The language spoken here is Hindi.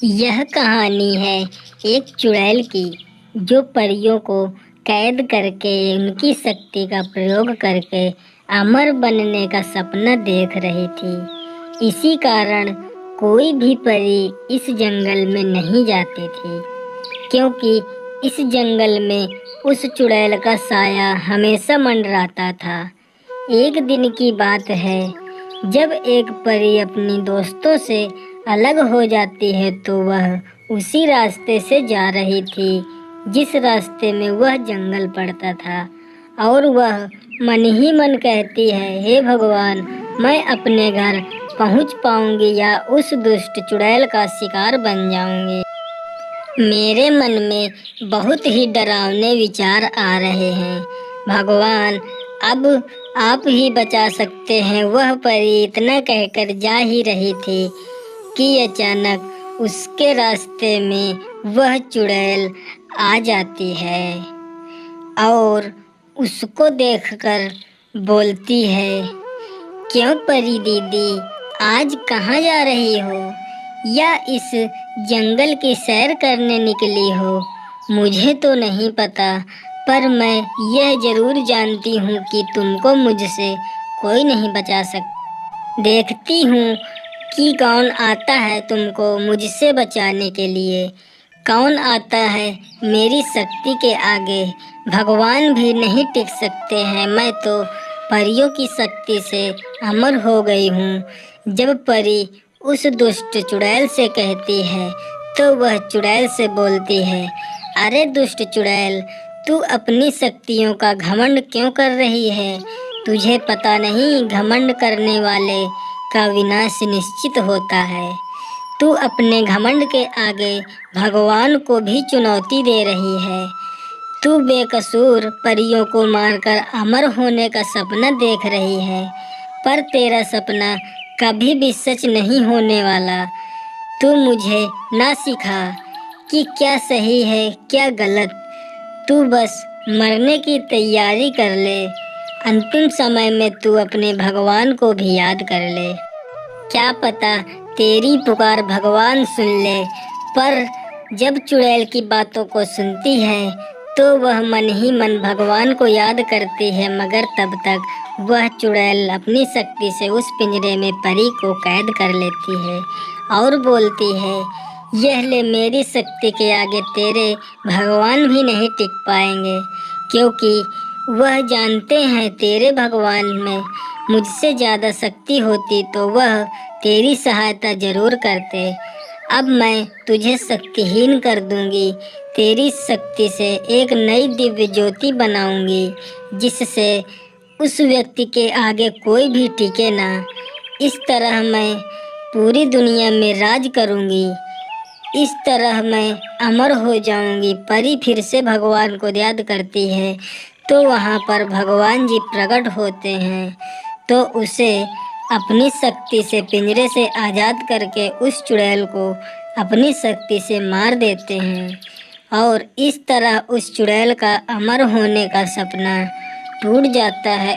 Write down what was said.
यह कहानी है एक चुड़ैल की, जो परियों को कैद करके उनकी शक्ति का प्रयोग करके अमर बनने का सपना देख रही थी। इसी कारण कोई भी परी इस जंगल में नहीं जाती थी, क्योंकि इस जंगल में उस चुड़ैल का साया हमेशा मंडराता था। एक दिन की बात है, जब एक परी अपनी दोस्तों से अलग हो जाती है तो वह उसी रास्ते से जा रही थी जिस रास्ते में वह जंगल पड़ता था, और वह मन ही मन कहती है, हे भगवान, मैं अपने घर पहुंच पाऊंगी या उस दुष्ट चुड़ैल का शिकार बन जाऊंगी। मेरे मन में बहुत ही डरावने विचार आ रहे हैं। भगवान, अब आप ही बचा सकते हैं। वह परी इतना कहकर जा ही रही थी कि अचानक उसके रास्ते में वह चुड़ैल आ जाती है और उसको देखकर बोलती है, क्यों परी दीदी, आज कहाँ जा रही हो? या इस जंगल की सैर करने निकली हो? मुझे तो नहीं पता, पर मैं यह जरूर जानती हूँ कि तुमको मुझसे कोई नहीं बचा सकता। देखती हूँ कि कौन आता है तुमको मुझसे बचाने के लिए। कौन आता है मेरी शक्ति के आगे? भगवान भी नहीं टिक सकते हैं। मैं तो परियों की शक्ति से अमर हो गई हूँ। जब परी उस दुष्ट चुड़ैल से कहती है तो वह चुड़ैल से बोलती है, अरे दुष्ट चुड़ैल, तू अपनी शक्तियों का घमंड क्यों कर रही है? तुझे पता नहीं, घमंड करने वाले का विनाश निश्चित होता है। तू अपने घमंड के आगे भगवान को भी चुनौती दे रही है। तू बेकसूर परियों को मारकर अमर होने का सपना देख रही है, पर तेरा सपना कभी भी सच नहीं होने वाला। तू मुझे ना सिखा कि क्या सही है क्या गलत। तू बस मरने की तैयारी कर ले। अंतिम समय में तू अपने भगवान को भी याद कर ले। क्या पता तेरी पुकार भगवान सुन ले। पर जब चुड़ैल की बातों को सुनती है तो वह मन ही मन भगवान को याद करती है, मगर तब तक वह चुड़ैल अपनी शक्ति से उस पिंजरे में परी को कैद कर लेती है और बोलती है, यह ले, मेरी शक्ति के आगे तेरे भगवान भी नहीं टिक पाएंगे, क्योंकि वह जानते हैं तेरे भगवान में मुझसे ज़्यादा शक्ति होती तो वह तेरी सहायता जरूर करते। अब मैं तुझे शक्तिहीन कर दूंगी। तेरी शक्ति से एक नई दिव्य ज्योति बनाऊंगी, जिससे उस व्यक्ति के आगे कोई भी टिके ना। इस तरह मैं पूरी दुनिया में राज करूंगी। इस तरह मैं अमर हो जाऊंगी। परी फिर से भगवान को याद करती है तो वहाँ पर भगवान जी प्रकट होते हैं, तो उसे अपनी शक्ति से पिंजरे से आज़ाद करके उस चुड़ैल को अपनी शक्ति से मार देते हैं, और इस तरह उस चुड़ैल का अमर होने का सपना टूट जाता है।